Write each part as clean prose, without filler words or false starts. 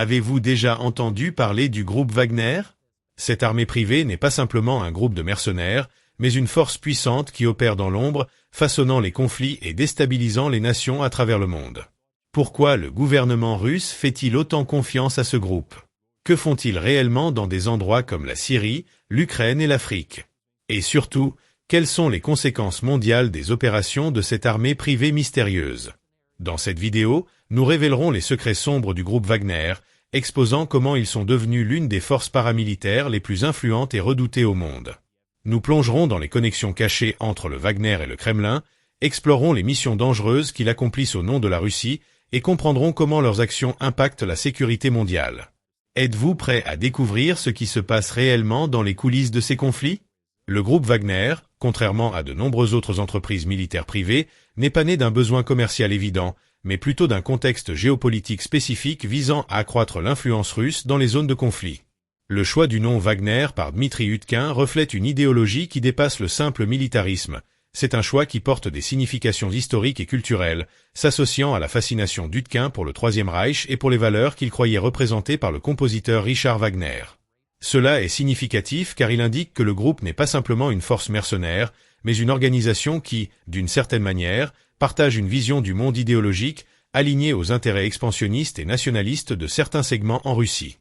Avez-vous déjà entendu parler du groupe Wagner? Cette armée privée n'est pas simplement un groupe de mercenaires, mais une force puissante qui opère dans l'ombre, façonnant les conflits et déstabilisant les nations à travers le monde. Pourquoi le gouvernement russe fait-il autant confiance à ce groupe? Que font-ils réellement dans des endroits comme la Syrie, l'Ukraine et l'Afrique? Et surtout, quelles sont les conséquences mondiales des opérations de cette armée privée mystérieuse? Dans cette vidéo, nous révélerons les secrets sombres du groupe Wagner, exposant comment ils sont devenus l'une des forces paramilitaires les plus influentes et redoutées au monde. Nous plongerons dans les connexions cachées entre le Wagner et le Kremlin, explorerons les missions dangereuses qu'ils accomplissent au nom de la Russie et comprendrons comment leurs actions impactent la sécurité mondiale. Êtes-vous prêt à découvrir ce qui se passe réellement dans les coulisses de ces conflits? Le groupe Wagner, contrairement à de nombreuses autres entreprises militaires privées, n'est pas né d'un besoin commercial évident, mais plutôt d'un contexte géopolitique spécifique visant à accroître l'influence russe dans les zones de conflit. Le choix du nom Wagner par Dmitri Utkin reflète une idéologie qui dépasse le simple militarisme. C'est un choix qui porte des significations historiques et culturelles, s'associant à la fascination d'Utkin pour le Troisième Reich et pour les valeurs qu'il croyait représentées par le compositeur Richard Wagner. Cela est significatif car il indique que le groupe n'est pas simplement une force mercenaire, mais une organisation qui, d'une certaine manière, partage une vision du monde idéologique, alignée aux intérêts expansionnistes et nationalistes de certains segments en Russie.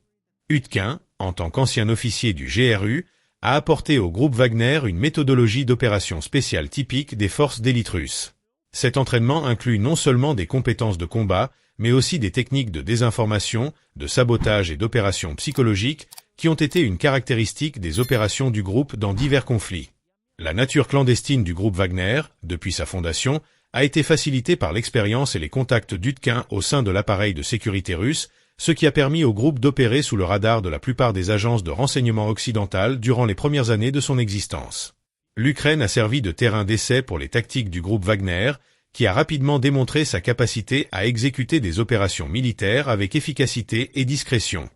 Utkin, en tant qu'ancien officier du GRU, a apporté au groupe Wagner une méthodologie d'opération spéciale typique des forces d'élite russes. Cet entraînement inclut non seulement des compétences de combat, mais aussi des techniques de désinformation, de sabotage et d'opérations psychologiques qui ont été une caractéristique des opérations du groupe dans divers conflits. La nature clandestine du groupe Wagner, depuis sa fondation, a été facilitée par l'expérience et les contacts d'Utkin au sein de l'appareil de sécurité russe, ce qui a permis au groupe d'opérer sous le radar de la plupart des agences de renseignement occidentales durant les premières années de son existence. L'Ukraine a servi de terrain d'essai pour les tactiques du groupe Wagner, qui a rapidement démontré sa capacité à exécuter des opérations militaires avec efficacité et discrétion.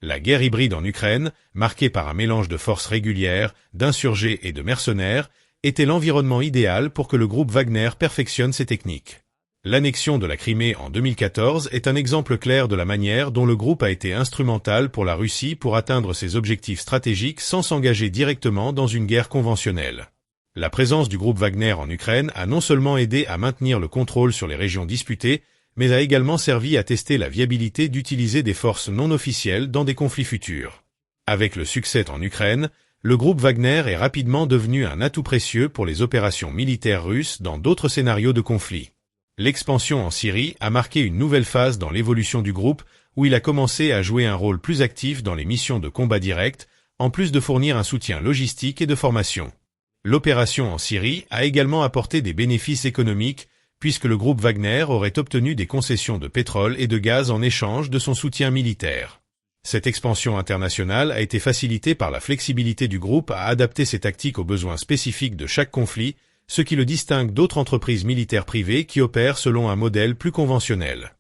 La guerre hybride en Ukraine, marquée par un mélange de forces régulières, d'insurgés et de mercenaires, était l'environnement idéal pour que le groupe Wagner perfectionne ses techniques. L'annexion de la Crimée en 2014 est un exemple clair de la manière dont le groupe a été instrumental pour la Russie pour atteindre ses objectifs stratégiques sans s'engager directement dans une guerre conventionnelle. La présence du groupe Wagner en Ukraine a non seulement aidé à maintenir le contrôle sur les régions disputées, mais a également servi à tester la viabilité d'utiliser des forces non officielles dans des conflits futurs. Avec le succès en Ukraine, le groupe Wagner est rapidement devenu un atout précieux pour les opérations militaires russes dans d'autres scénarios de conflit. L'expansion en Syrie a marqué une nouvelle phase dans l'évolution du groupe où il a commencé à jouer un rôle plus actif dans les missions de combat direct, en plus de fournir un soutien logistique et de formation. L'opération en Syrie a également apporté des bénéfices économiques puisque le groupe Wagner aurait obtenu des concessions de pétrole et de gaz en échange de son soutien militaire. Cette expansion internationale a été facilitée par la flexibilité du groupe à adapter ses tactiques aux besoins spécifiques de chaque conflit, ce qui le distingue d'autres entreprises militaires privées qui opèrent selon un modèle plus conventionnel.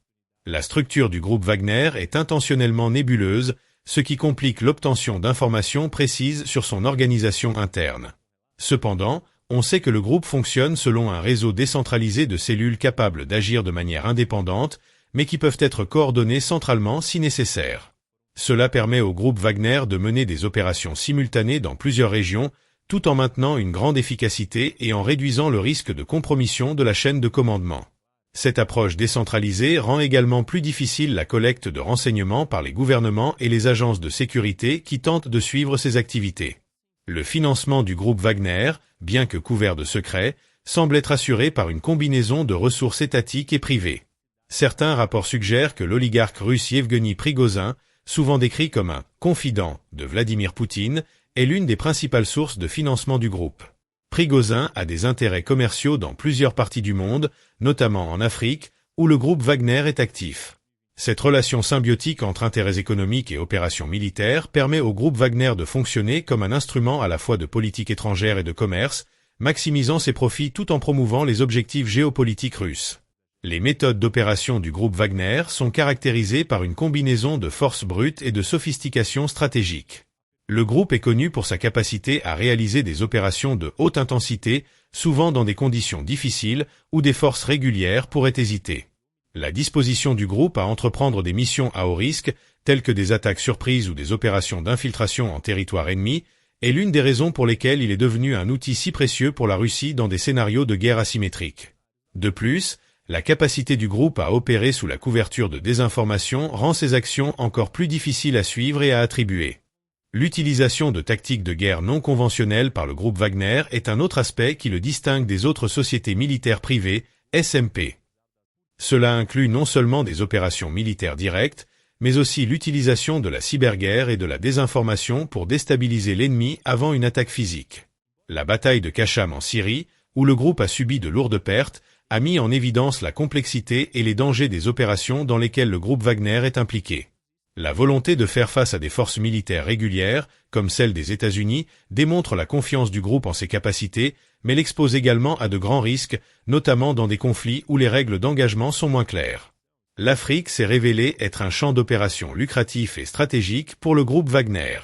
La structure du groupe Wagner est intentionnellement nébuleuse, ce qui complique l'obtention d'informations précises sur son organisation interne. Cependant, on sait que le groupe fonctionne selon un réseau décentralisé de cellules capables d'agir de manière indépendante, mais qui peuvent être coordonnées centralement si nécessaire. Cela permet au groupe Wagner de mener des opérations simultanées dans plusieurs régions, tout en maintenant une grande efficacité et en réduisant le risque de compromission de la chaîne de commandement. Cette approche décentralisée rend également plus difficile la collecte de renseignements par les gouvernements et les agences de sécurité qui tentent de suivre ces activités. Le financement du groupe Wagner, bien que couvert de secrets, semble être assuré par une combinaison de ressources étatiques et privées. Certains rapports suggèrent que l'oligarque russe Yevgeny Prigozhin, souvent décrit comme un « confident » de Vladimir Poutine, est l'une des principales sources de financement du groupe. Prigozhin a des intérêts commerciaux dans plusieurs parties du monde, notamment en Afrique, où le groupe Wagner est actif. Cette relation symbiotique entre intérêts économiques et opérations militaires permet au groupe Wagner de fonctionner comme un instrument à la fois de politique étrangère et de commerce, maximisant ses profits tout en promouvant les objectifs géopolitiques russes. Les méthodes d'opération du groupe Wagner sont caractérisées par une combinaison de force brute et de sophistication stratégique. Le groupe est connu pour sa capacité à réaliser des opérations de haute intensité, souvent dans des conditions difficiles où des forces régulières pourraient hésiter. La disposition du groupe à entreprendre des missions à haut risque telles que des attaques surprises ou des opérations d'infiltration en territoire ennemi, est l'une des raisons pour lesquelles il est devenu un outil si précieux pour la Russie dans des scénarios de guerre asymétriques. De plus, la capacité du groupe à opérer sous la couverture de désinformation rend ses actions encore plus difficiles à suivre et à attribuer. L'utilisation de tactiques de guerre non conventionnelles par le groupe Wagner est un autre aspect qui le distingue des autres sociétés militaires privées, SMP. Cela inclut non seulement des opérations militaires directes, mais aussi l'utilisation de la cyberguerre et de la désinformation pour déstabiliser l'ennemi avant une attaque physique. La bataille de Kacham en Syrie, où le groupe a subi de lourdes pertes, a mis en évidence la complexité et les dangers des opérations dans lesquelles le groupe Wagner est impliqué. La volonté de faire face à des forces militaires régulières, comme celle des États-Unis, démontre la confiance du groupe en ses capacités, mais l'expose également à de grands risques, notamment dans des conflits où les règles d'engagement sont moins claires. L'Afrique s'est révélée être un champ d'opération lucratif et stratégique pour le groupe Wagner.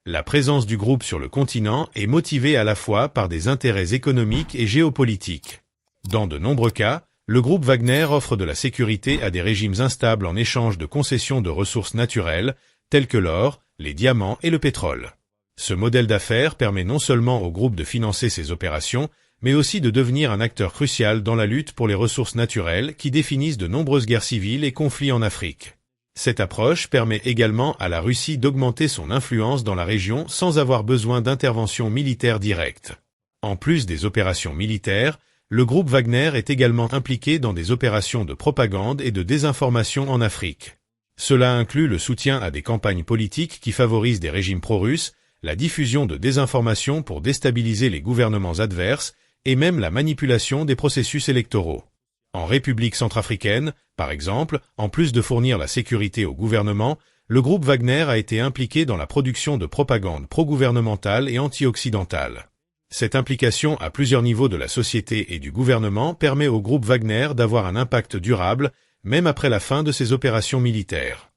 La présence du groupe sur le continent est motivée à la fois par des intérêts économiques et géopolitiques. Dans de nombreux cas, le groupe Wagner offre de la sécurité à des régimes instables en échange de concessions de ressources naturelles, telles que l'or, les diamants et le pétrole. Ce modèle d'affaires permet non seulement au groupe de financer ses opérations, mais aussi de devenir un acteur crucial dans la lutte pour les ressources naturelles qui définissent de nombreuses guerres civiles et conflits en Afrique. Cette approche permet également à la Russie d'augmenter son influence dans la région sans avoir besoin d'intervention militaire directe. En plus des opérations militaires, le groupe Wagner est également impliqué dans des opérations de propagande et de désinformation en Afrique. Cela inclut le soutien à des campagnes politiques qui favorisent des régimes pro-russes, la diffusion de désinformation pour déstabiliser les gouvernements adverses, et même la manipulation des processus électoraux. En République centrafricaine, par exemple, en plus de fournir la sécurité au gouvernement, le groupe Wagner a été impliqué dans la production de propagande pro-gouvernementale et anti-occidentale. Cette implication à plusieurs niveaux de la société et du gouvernement permet au groupe Wagner d'avoir un impact durable, même après la fin de ses opérations militaires.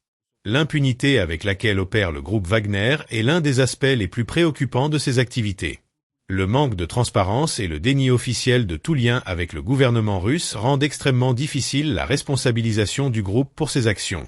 L'impunité avec laquelle opère le groupe Wagner est l'un des aspects les plus préoccupants de ses activités. Le manque de transparence et le déni officiel de tout lien avec le gouvernement russe rendent extrêmement difficile la responsabilisation du groupe pour ses actions.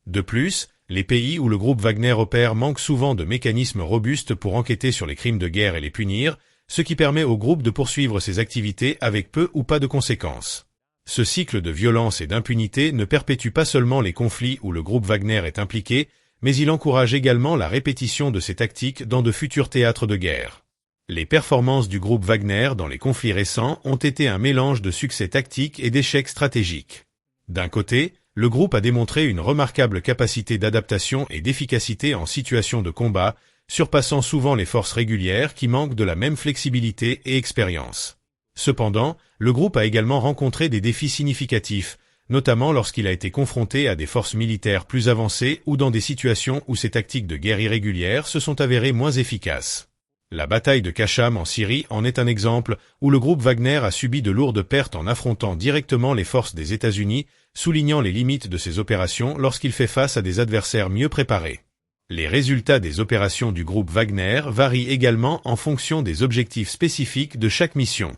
De plus, les pays où le groupe Wagner opère manquent souvent de mécanismes robustes pour enquêter sur les crimes de guerre et les punir, ce qui permet au groupe de poursuivre ses activités avec peu ou pas de conséquences. Ce cycle de violence et d'impunité ne perpétue pas seulement les conflits où le groupe Wagner est impliqué, mais il encourage également la répétition de ces tactiques dans de futurs théâtres de guerre. Les performances du groupe Wagner dans les conflits récents ont été un mélange de succès tactiques et d'échecs stratégiques. D'un côté, le groupe a démontré une remarquable capacité d'adaptation et d'efficacité en situation de combat, surpassant souvent les forces régulières qui manquent de la même flexibilité et expérience. Cependant, le groupe a également rencontré des défis significatifs, notamment lorsqu'il a été confronté à des forces militaires plus avancées ou dans des situations où ses tactiques de guerre irrégulières se sont avérées moins efficaces. La bataille de Kacham en Syrie en est un exemple où le groupe Wagner a subi de lourdes pertes en affrontant directement les forces des États-Unis, soulignant les limites de ses opérations lorsqu'il fait face à des adversaires mieux préparés. Les résultats des opérations du groupe Wagner varient également en fonction des objectifs spécifiques de chaque mission.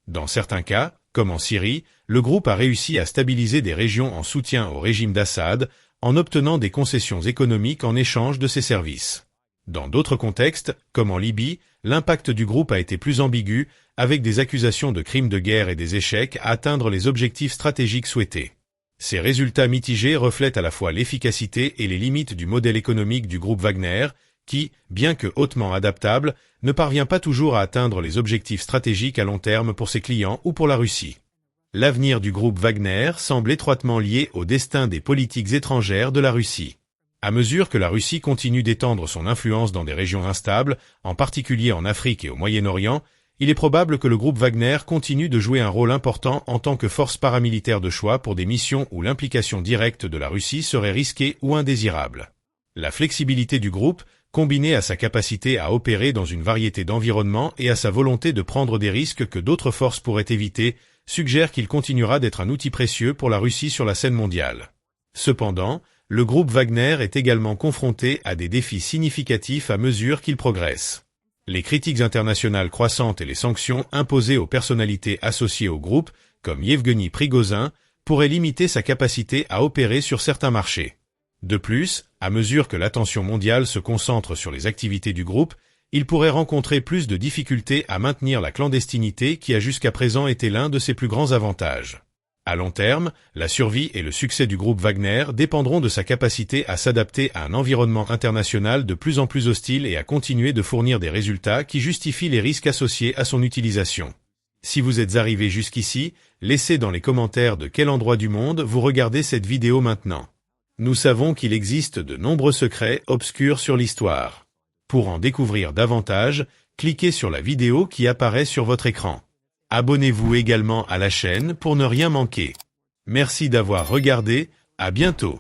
Dans certains cas, comme en Syrie, le groupe a réussi à stabiliser des régions en soutien au régime d'Assad, en obtenant des concessions économiques en échange de ses services. Dans d'autres contextes, comme en Libye, l'impact du groupe a été plus ambigu, avec des accusations de crimes de guerre et des échecs à atteindre les objectifs stratégiques souhaités. Ces résultats mitigés reflètent à la fois l'efficacité et les limites du modèle économique du groupe Wagner, qui, bien que hautement adaptable, ne parvient pas toujours à atteindre les objectifs stratégiques à long terme pour ses clients ou pour la Russie. L'avenir du groupe Wagner semble étroitement lié au destin des politiques étrangères de la Russie. À mesure que la Russie continue d'étendre son influence dans des régions instables, en particulier en Afrique et au Moyen-Orient, il est probable que le groupe Wagner continue de jouer un rôle important en tant que force paramilitaire de choix pour des missions où l'implication directe de la Russie serait risquée ou indésirable. La flexibilité du groupe, combinée à sa capacité à opérer dans une variété d'environnements et à sa volonté de prendre des risques que d'autres forces pourraient éviter, suggère qu'il continuera d'être un outil précieux pour la Russie sur la scène mondiale. Cependant, le groupe Wagner est également confronté à des défis significatifs à mesure qu'il progresse. Les critiques internationales croissantes et les sanctions imposées aux personnalités associées au groupe, comme Yevgeny Prigozhin, pourraient limiter sa capacité à opérer sur certains marchés. De plus, à mesure que l'attention mondiale se concentre sur les activités du groupe, il pourrait rencontrer plus de difficultés à maintenir la clandestinité qui a jusqu'à présent été l'un de ses plus grands avantages. À long terme, la survie et le succès du groupe Wagner dépendront de sa capacité à s'adapter à un environnement international de plus en plus hostile et à continuer de fournir des résultats qui justifient les risques associés à son utilisation. Si vous êtes arrivé jusqu'ici, laissez dans les commentaires de quel endroit du monde vous regardez cette vidéo maintenant. Nous savons qu'il existe de nombreux secrets obscurs sur l'histoire. Pour en découvrir davantage, cliquez sur la vidéo qui apparaît sur votre écran. Abonnez-vous également à la chaîne pour ne rien manquer. Merci d'avoir regardé, à bientôt.